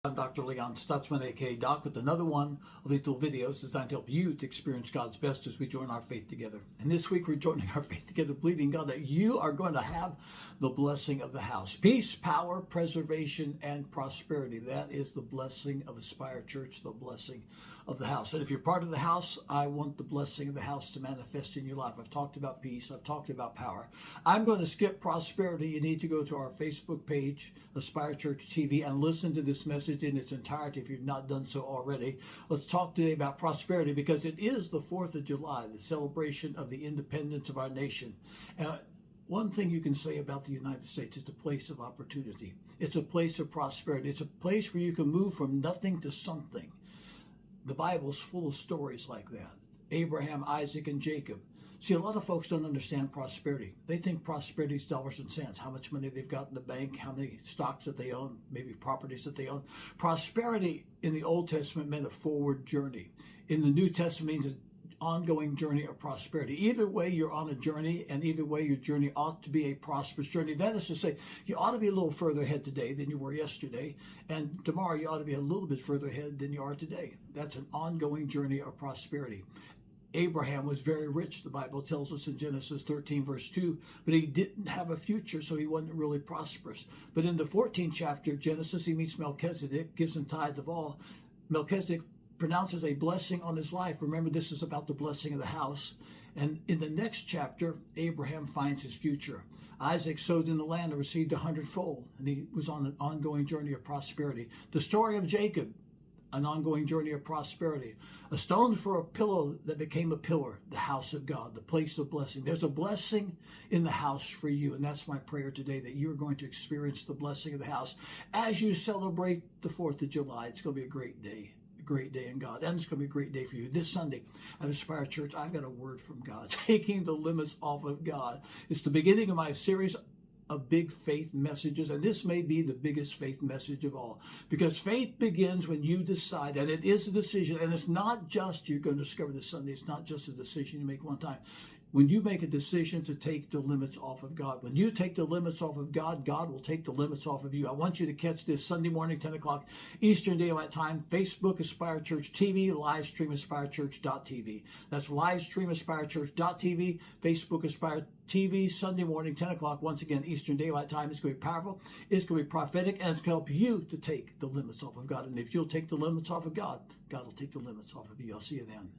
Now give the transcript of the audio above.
I'm Dr. Leon Stutzman, aka Doc, with another one of these little videos designed to help you to experience God's best as we join our faith together. And this week we're joining our faith together, believing God that you are going to have the blessing of the house. Peace, power, preservation, and prosperity. That is the blessing of Aspire Church, the blessing of the house. And if you're part of the house, I want the blessing of the house to manifest in your life. I've talked about peace. I've talked about power. I'm going to skip prosperity. You need to go to our Facebook page, Aspire Church TV, and listen to this message in its entirety if you've not done so already. Let's talk today about prosperity because it is the 4th of July, the celebration of the independence of our nation. One thing you can say about the United States, it's a place of opportunity. It's a place of prosperity. It's a place where you can move from nothing to something. The Bible's full of stories like that. Abraham, Isaac, and Jacob. See, a lot of folks don't understand prosperity. They think prosperity is dollars and cents, how much money they've got in the bank, how many stocks that they own, maybe properties that they own. Prosperity in the Old Testament meant a forward journey. In the New Testament, means an ongoing journey of prosperity. Either way, you're on a journey, and either way, your journey ought to be a prosperous journey. That is to say, you ought to be a little further ahead today than you were yesterday, and tomorrow you ought to be a little bit further ahead than you are today. That's an ongoing journey of prosperity. Abraham was very rich, the Bible tells us in Genesis 13, verse 2, but he didn't have a future, so he wasn't really prosperous. But in the 14th chapter of Genesis, he meets Melchizedek, gives him tithe of all. Melchizedek pronounces a blessing on his life. Remember, this is about the blessing of the house. And in the next chapter, Abraham finds his future. Isaac sowed in the land and received 100-fold, and he was on an ongoing journey of prosperity. The story of Jacob, an ongoing journey of prosperity. A stone for a pillow that became a pillar, the house of God, the place of blessing. There's a blessing in the house for you, and that's my prayer today, that you're going to experience the blessing of the house as you celebrate the 4th of July. It's going to be a great day in God, and it's going to be a great day for you. This Sunday at Aspire Church, I've got a word from God, taking the limits off of God. It's the beginning of my series of big faith messages, and this may be the biggest faith message of all, because faith begins when you decide, and it is a decision, and it's not just, you're going to discover this Sunday, it's not just a decision you make one time. When you make a decision to take the limits off of God, when you take the limits off of God, God will take the limits off of you. I want you to catch this Sunday morning, 10 o'clock Eastern Daylight Time, Facebook Aspire Church TV, live stream AspireChurch.tv. That's live stream AspireChurch.tv, Facebook Aspire TV, Sunday morning, 10 o'clock, once again, Eastern Daylight Time. It's going to be powerful, it's going to be prophetic, and it's going to help you to take the limits off of God. And if you'll take the limits off of God, God will take the limits off of you. I'll see you then.